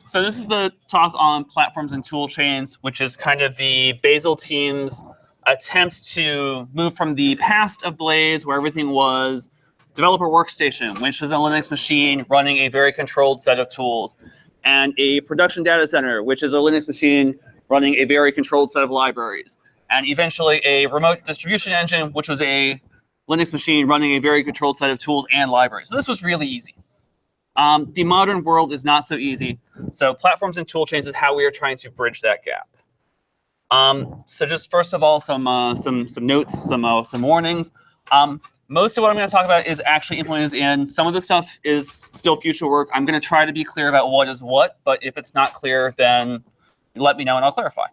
So this is the talk on platforms and tool chains, which is kind of the Bazel team's attempt to move from the past of Blaze, where everything was developer workstation, which is a Linux machine running a very controlled set of tools, and a production data center, which is a Linux machine running a very controlled set of libraries, and eventually a remote distribution engine, which was a Linux machine running a very controlled set of tools and libraries. So this was really easy. The modern world is not so easy. So platforms and tool chains is how we are trying to bridge that gap. So just first of all, some notes, some warnings. Most of what I'm going to talk about is actually implemented in. Some of the stuff is still future work. I'm going to try to be clear about what is what, but if it's not clear, then let me know and I'll clarify.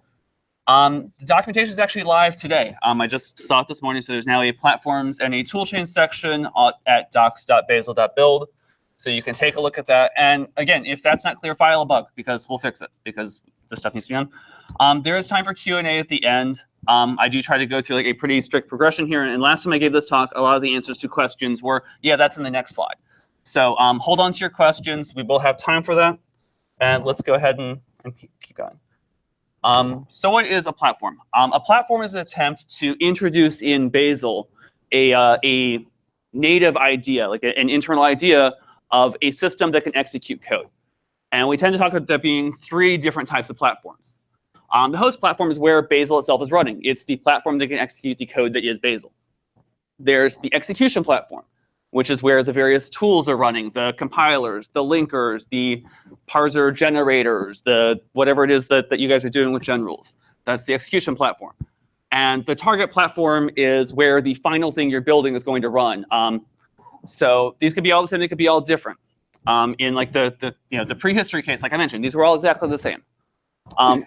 The documentation is actually live today. I just saw it this morning, so there's now a platforms and a toolchain section at docs.bazel.build. So you can take a look at that. And again, if that's not clear, file a bug, because we'll fix it, because the stuff needs to be on. There is time for Q&A at the end. I do try to go through like a pretty strict progression here. And last time I gave this talk, a lot of the answers to questions were, yeah, that's in the next slide. So hold on to your questions. We will have time for that. And let's go ahead and keep going. So what is a platform? A platform is an attempt to introduce in Bazel a native idea, like an internal idea of a system that can execute code. And we tend to talk about there being three different types of platforms. The host platform is where Bazel itself is running. It's the platform that can execute the code that is Bazel. There's the execution platform, which is where the various tools are running, the compilers, the linkers, the parser generators, the whatever it is that you guys are doing with generals. That's the execution platform. And the target platform is where the final thing you're building is going to run. So these could be all the same, they could be all different. In like the prehistory case, like I mentioned, these were all exactly the same.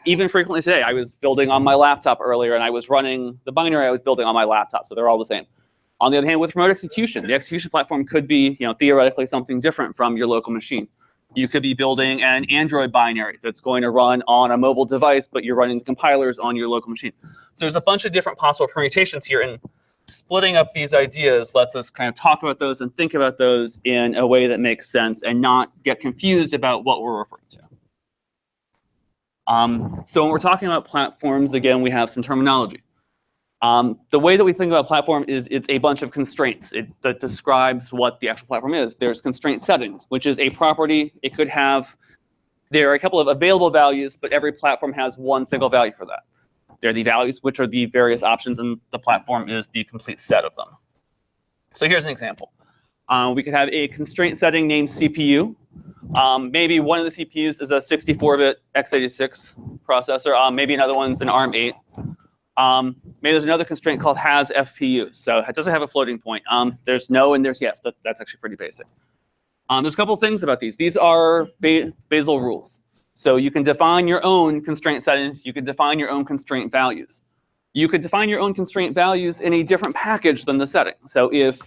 Even frequently today, I was building on my laptop earlier, and I was running the binary I was building on my laptop, so they're all the same. On the other hand, with remote execution, the execution platform could be, theoretically something different from your local machine. You could be building an Android binary that's going to run on a mobile device, but you're running the compilers on your local machine. So there's a bunch of different possible permutations here, and splitting up these ideas lets us kind of talk about those and think about those in a way that makes sense and not get confused about what we're referring to. So when we're talking about platforms, again, we have some terminology. The way that we think about platform is it's a bunch of constraints that describes what the actual platform is. There's constraint settings, which is a property. It could have, there are a couple of available values, but every platform has one single value for that. They're the values, which are the various options, and the platform is the complete set of them. So here's an example. We could have a constraint setting named CPU. Maybe one of the CPUs is a 64-bit x86 processor. Maybe another one's an ARM8. Maybe there's another constraint called has FPU. So it doesn't have a floating point. There's no and there's yes. That's actually pretty basic. There's a couple of things about these. These are Bazel rules. So you can define your own constraint settings. You can define your own constraint values. You could define your own constraint values in a different package than the setting. So if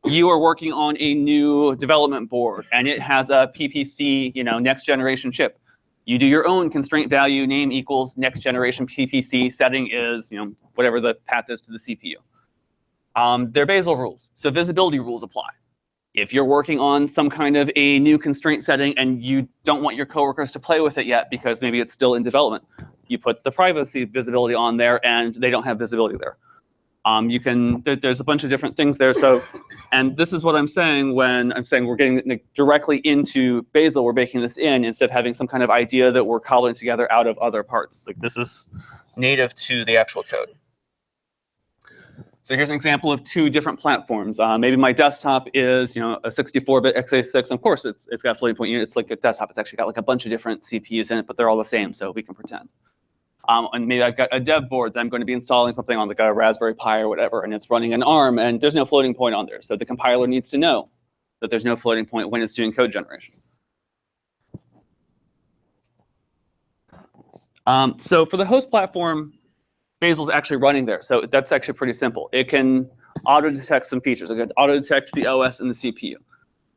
you are working on a new development board and it has a PPC, next generation chip, you do your own constraint value name equals next generation PPC, setting is whatever the path is to the CPU. They're Bazel rules, so visibility rules apply. If you're working on some kind of a new constraint setting and you don't want your coworkers to play with it yet because maybe it's still in development, you put the privacy visibility on there and they don't have visibility there. There's a bunch of different things there. So, and this is what I'm saying when I'm saying we're getting directly into Bazel, we're baking this in instead of having some kind of idea that we're cobbling together out of other parts. Like this is native to the actual code. So here's an example of two different platforms. Maybe my desktop is a 64-bit x86. Of course, it's got floating point unit. It's like a desktop. It's actually got like a bunch of different CPUs in it, but they're all the same, so we can pretend. And maybe I've got a dev board that I'm going to be installing something on, like a Raspberry Pi or whatever, and it's running an ARM, and there's no floating point on there. So the compiler needs to know that there's no floating point when it's doing code generation. So for the host platform, Bazel's actually running there. So that's actually pretty simple. It can auto-detect some features. It can auto-detect the OS and the CPU.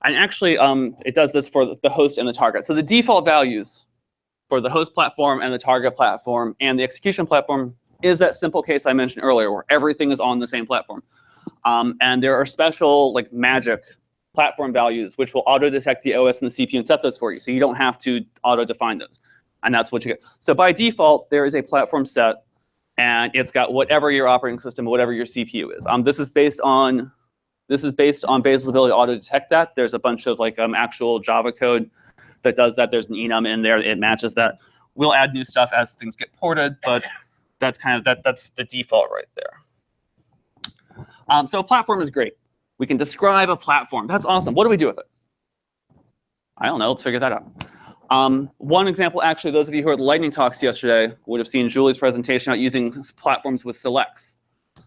And actually, it does this for the host and the target. So the default values for the host platform and the target platform and the execution platform is that simple case I mentioned earlier where everything is on the same platform. And there are special magic platform values, which will auto-detect the OS and the CPU and set those for you. So you don't have to auto-define those. And that's what you get. So by default, there is a platform set, and it's got whatever your operating system, whatever your CPU is. This is based on Bazel's ability to auto-detect that. There's a bunch of actual Java code that does that. There's an enum in there. It matches that. We'll add new stuff as things get ported, but that's that's the default right there. So a platform is great. We can describe a platform. That's awesome. What do we do with it? I don't know. Let's figure that out. One example, actually, those of you who were at the lightning talks yesterday would have seen Julie's presentation about using platforms with selects.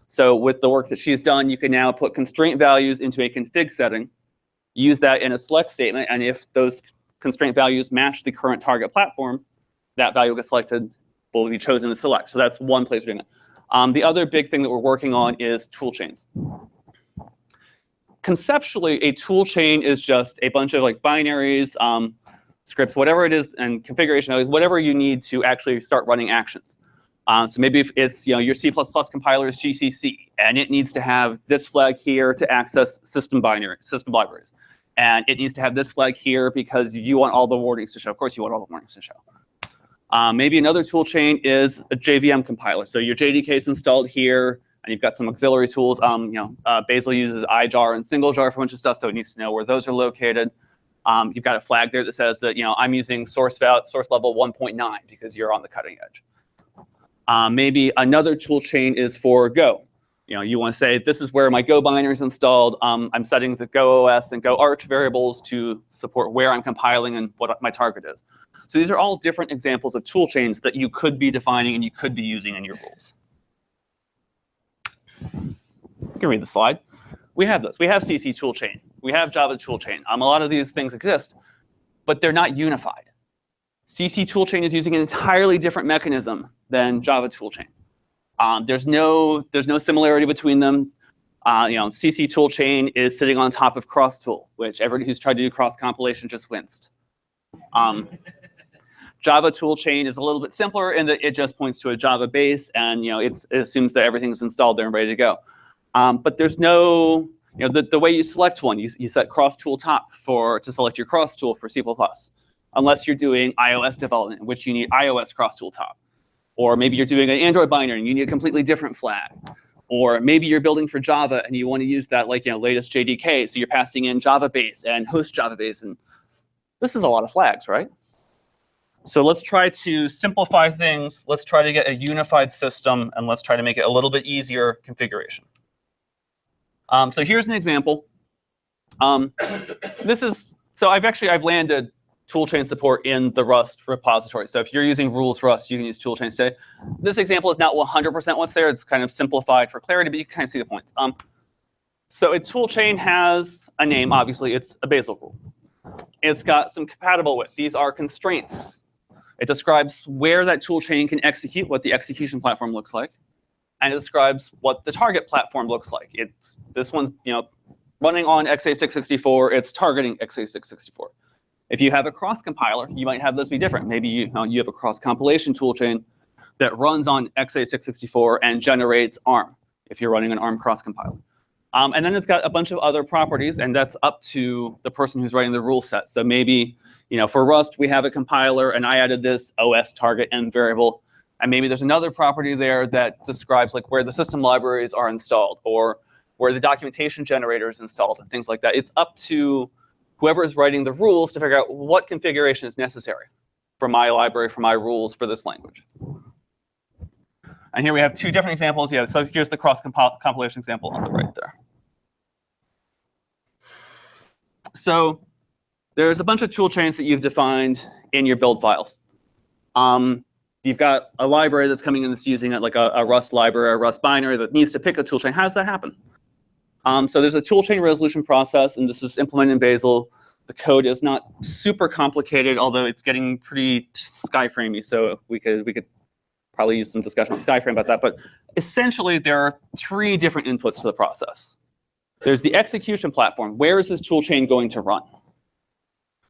So with the work that she's done, you can now put constraint values into a config setting, use that in a select statement, and if those constraint values match the current target platform, that value will get selected, will be chosen to select. So that's one place we're doing it. The other big thing that we're working on is toolchains. Conceptually, a toolchain is just a bunch of binaries, scripts, whatever it is, and configuration values, whatever you need to actually start running actions. So maybe if it's your C++ compiler is GCC, and it needs to have this flag here to access system libraries. And it needs to have this flag here because you want all the warnings to show. Of course, you want all the warnings to show. Maybe another toolchain is a JVM compiler. So your JDK is installed here, and you've got some auxiliary tools. Bazel uses ijar and single jar for a bunch of stuff, so it needs to know where those are located. You've got a flag there that says that I'm using source level 1.9 because you're on the cutting edge. Maybe another toolchain is for Go. You want to say, this is where my Go binary is installed. I'm setting the Go OS and Go Arch variables to support where I'm compiling and what my target is. So these are all different examples of toolchains that you could be defining and you could be using in your rules. You can read the slide. We have those. We have CC toolchain. We have Java toolchain. A lot of these things exist, but they're not unified. CC toolchain is using an entirely different mechanism than Java toolchain. There's no similarity between them. CC toolchain is sitting on top of cross-tool, which everybody who's tried to do cross-compilation just winced. Java toolchain is a little bit simpler in that it just points to a Java base, and it assumes that everything's installed there and ready to go. But there's no, the way you select one, you set cross-tool top to select your cross-tool for C++, unless you're doing iOS development, in which you need iOS cross-tool top. Or maybe you're doing an Android binary and you need a completely different flag. Or maybe you're building for Java and you want to use that latest JDK, so you're passing in Java base and host Java base, and this is a lot of flags, right? So let's try to simplify things. Let's try to get a unified system, and let's try to make it a little bit easier configuration. So here's an example. I've landed toolchain support in the Rust repository. So if you're using rules Rust, you can use toolchains today. This example is not 100% what's there. It's kind of simplified for clarity, but you can kind of see the points. So a toolchain has a name. Obviously, it's a Bazel rule. It's got some compatible with. These are constraints. It describes where that toolchain can execute, what the execution platform looks like, and it describes what the target platform looks like. This one's running on x86-64. It's targeting x86-64. If you have a cross compiler, you might have those be different. Maybe you have a cross compilation toolchain that runs on x86-64 and generates ARM if you're running an ARM cross compiler. And then it's got a bunch of other properties, and that's up to the person who's writing the rule set. So maybe for Rust, we have a compiler, and I added this OS target end variable. And maybe there's another property there that describes where the system libraries are installed or where the documentation generator is installed and things like that. It's up to whoever is writing the rules to figure out what configuration is necessary for my library, for my rules, for this language. And here we have two different examples. Yeah, so here's the cross-compilation example on the right there. So there's a bunch of toolchains that you've defined in your build files. You've got a library that's coming in that's using it, like a Rust library, a Rust binary that needs to pick a toolchain. How does that happen? So there's a Toolchain Resolution process, and this is implemented in Bazel. The code is not super complicated, although it's getting pretty skyframey. So we could probably use some discussion with Skyframe about that. But essentially, there are three different inputs to the process. There's the execution platform. Where is this toolchain going to run?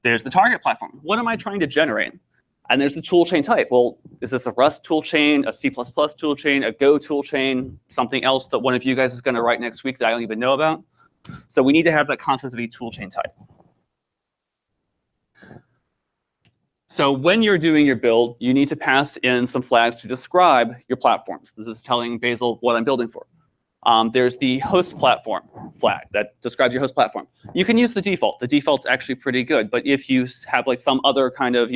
There's the target platform. What am I trying to generate? And there's the toolchain type. Well, is this a Rust toolchain, a C++ toolchain, a Go toolchain, something else that one of you guys is going to write next week that I don't even know about? So we need to have that concept of a toolchain type. So when you're doing your build, you need to pass in some flags to describe your platforms. This is telling Bazel what I'm building for. There's the host platform flag that describes your host platform. You can use the default. The default's actually pretty good, but if you have like some other kind of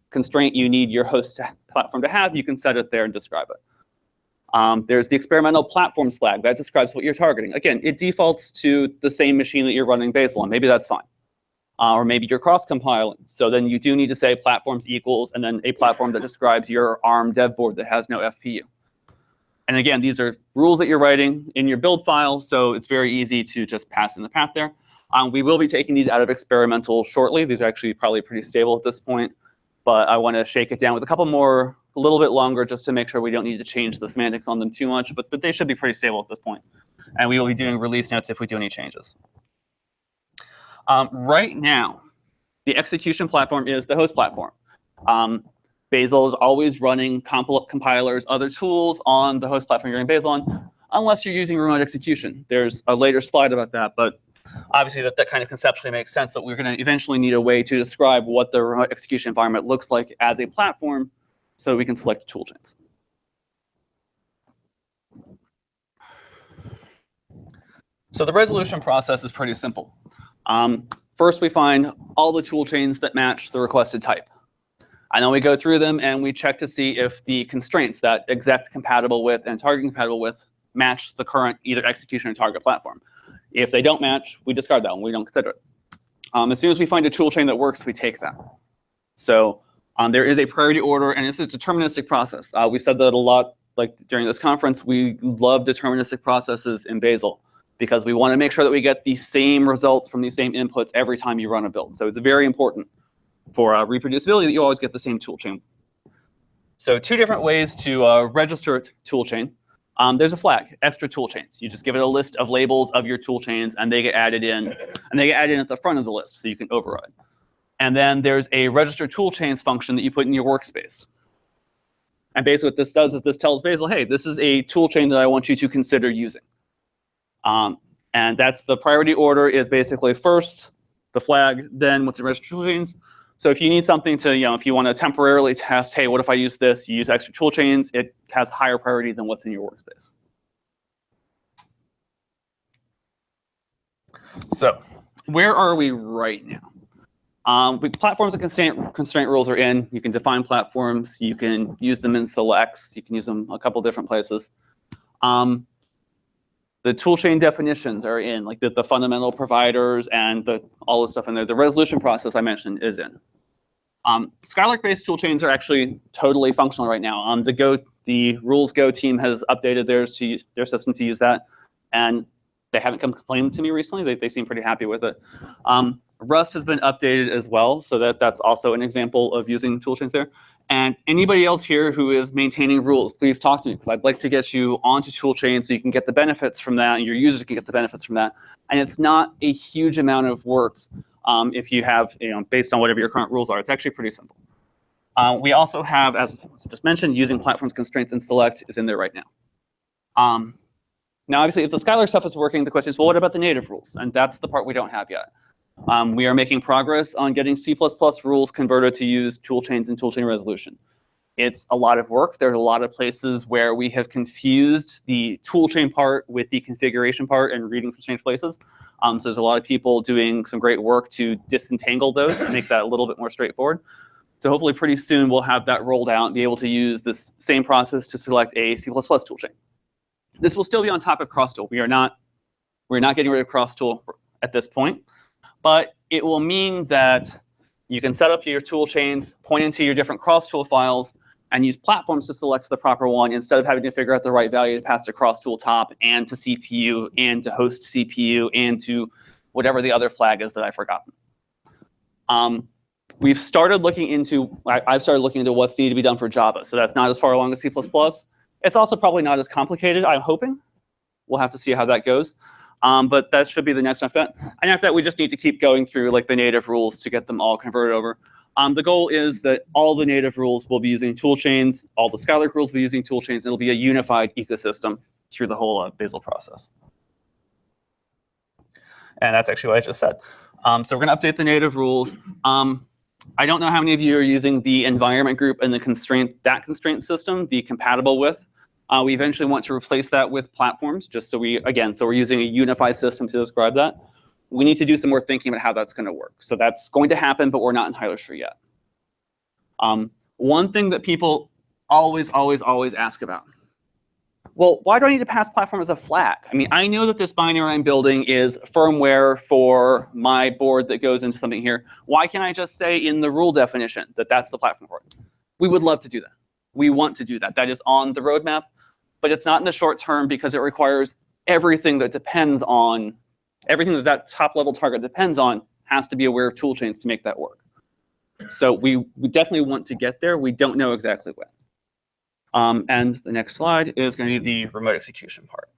constraint you need your host platform to have, you can set it there and describe it. There's the experimental platforms flag that describes what you're targeting. Again, it defaults to the same machine that you're running Bazel on. Maybe that's fine. Or maybe you're cross-compiling. So then you do need to say platforms equals and then a platform that describes your ARM dev board that has no FPU. And again, these are rules that you're writing in your build file, so it's very easy to just pass in the path there. We will be taking these out of experimental shortly. These are actually probably pretty stable at this point, but I want to shake it down with a couple more, a little bit longer, just to make sure we don't need to change the semantics on them too much, but they should be pretty stable at this point. And we will be doing release notes if we do any changes. Right now, the execution platform is the host platform. Bazel is always running compilers, other tools on the host platform you're running Bazel on, unless you're using remote execution. There's a later slide about that, but obviously that kind of conceptually makes sense that we're going to eventually need a way to describe what the remote execution environment looks like as a platform so we can select toolchains. So the resolution process is pretty simple. First, we find all the toolchains that match the requested type. And then we go through them and we check to see if the constraints that exec compatible with and target compatible with match the current either execution or target platform. If they don't match, we discard that one. We don't consider it. As soon as we find a toolchain that works, we take that. So there is a priority order, and it's a deterministic process. We've said that a lot during this conference. We love deterministic processes in Bazel because we want to make sure that we get the same results from these same inputs every time you run a build. So it's very important for reproducibility that you always get the same toolchain. So two different ways to register a toolchain. There's a flag, extra toolchains. You just give it a list of labels of your toolchains, and they get added in. And they get added in at the front of the list, so you can override. And then there's a register toolchains function that you put in your workspace. And basically what this does is this tells Bazel, hey, this is a toolchain that I want you to consider using. And that's the priority order is basically first the flag, then what's in register toolchains. So if you need something to, if you want to temporarily test, hey, what if I use this? You use extra toolchains. It has higher priority than what's in your workspace. So where are we right now? Platforms and constraint rules are in. You can define platforms. You can use them in selects. You can use them a couple different places. The toolchain definitions are in, like the fundamental providers and all the stuff in there. The resolution process I mentioned is in. Skylark-based toolchains are actually totally functional right now. The Rules Go team has updated their system to use that, and they haven't come complaining to me recently. They seem pretty happy with it. Rust has been updated as well, so that's also an example of using toolchains there. And anybody else here who is maintaining rules, please talk to me, because I'd like to get you onto toolchains so you can get the benefits from that, and your users can get the benefits from that. And it's not a huge amount of work if you have, based on whatever your current rules are. It's actually pretty simple. We also have, as just mentioned, using platforms, constraints, and select is in there right now. Now, obviously, if the Skylark stuff is working, the question is, well, what about the native rules? And that's the part we don't have yet. We are making progress on getting C++ rules converted to use toolchains and toolchain resolution. It's a lot of work. There are a lot of places where we have confused the toolchain part with the configuration part and reading from strange places. So there's a lot of people doing some great work to disentangle those and make that a little bit more straightforward. So hopefully pretty soon we'll have that rolled out and be able to use this same process to select a C++ toolchain. This will still be on top of crosstool. We're not getting rid of crosstool at this point. But it will mean that you can set up your toolchains, point into your different crosstool files, and use platforms to select the proper one instead of having to figure out the right value to pass to crosstool top and to CPU and to host CPU and to whatever the other flag is that I've forgotten. I've started looking into what's needed to be done for Java. So that's not as far along as C++. It's also probably not as complicated, I'm hoping. We'll have to see how that goes. But that should be the next event. And after that, we just need to keep going through the native rules to get them all converted over. The goal is that all the native rules will be using toolchains, all the Skylark rules will be using toolchains, and it'll be a unified ecosystem through the whole Bazel process. And that's actually what I just said. So we're going to update the native rules. I don't know how many of you are using the environment group and the that constraint system, the compatible with. We eventually want to replace that with platforms, just so we're using a unified system to describe that. We need to do some more thinking about how that's going to work. So that's going to happen, but we're not entirely sure yet. One thing that people always ask about. Well, why do I need to pass platform as a flag? I mean, I know that this binary I'm building is firmware for my board that goes into something here. Why can't I just say in the rule definition that that's the platform for it? We would love to do that. We want to do that. That is on the roadmap, but it's not in the short term because it requires everything that depends on, everything that that top level target depends on has to be aware of toolchains to make that work. So we definitely want to get there. We don't know exactly when. And the next slide is going to be the remote execution part.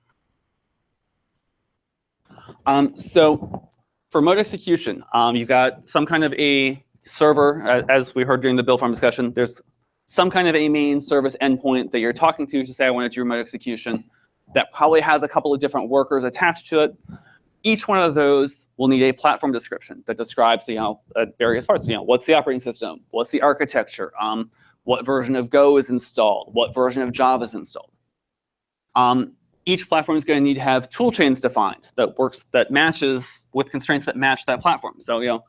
So for remote execution, you've got some kind of a server, as we heard during the build farm discussion. There's some kind of a main service endpoint that you're talking to say, I want to do remote execution. That probably has a couple of different workers attached to it. Each one of those will need a platform description that describes, various parts. What's the operating system? What's the architecture? What version of Go is installed? What version of Java is installed? Each platform is going to need to have toolchains defined that matches with constraints that match that platform. So,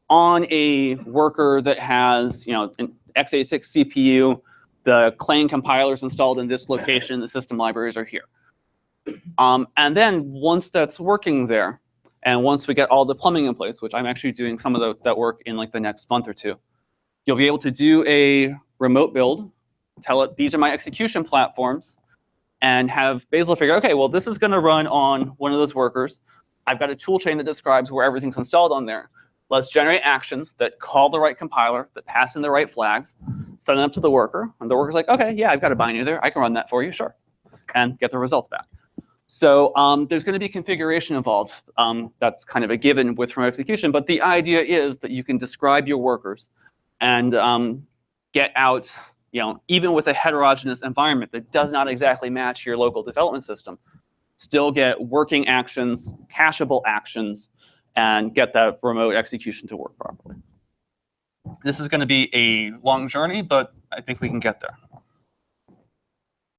on a worker that has, an x86 CPU, the Clang compiler is installed in this location. The system libraries are here. And then once that's working there, and once we get all the plumbing in place, which I'm actually doing some of that work in the next month or two, you'll be able to do a remote build, tell it these are my execution platforms, and have Bazel figure, okay, well, this is going to run on one of those workers. I've got a toolchain that describes where everything's installed on there. Let's generate actions that call the right compiler, that pass in the right flags, send them up to the worker, and the worker's like, okay, yeah, I've got a binary there. I can run that for you, sure, and get the results back. So there's going to be configuration involved. That's kind of a given with remote execution. But the idea is that you can describe your workers and get out, even with a heterogeneous environment that does not exactly match your local development system, still get working actions, cacheable actions, and get that remote execution to work properly. This is going to be a long journey, but I think we can get there.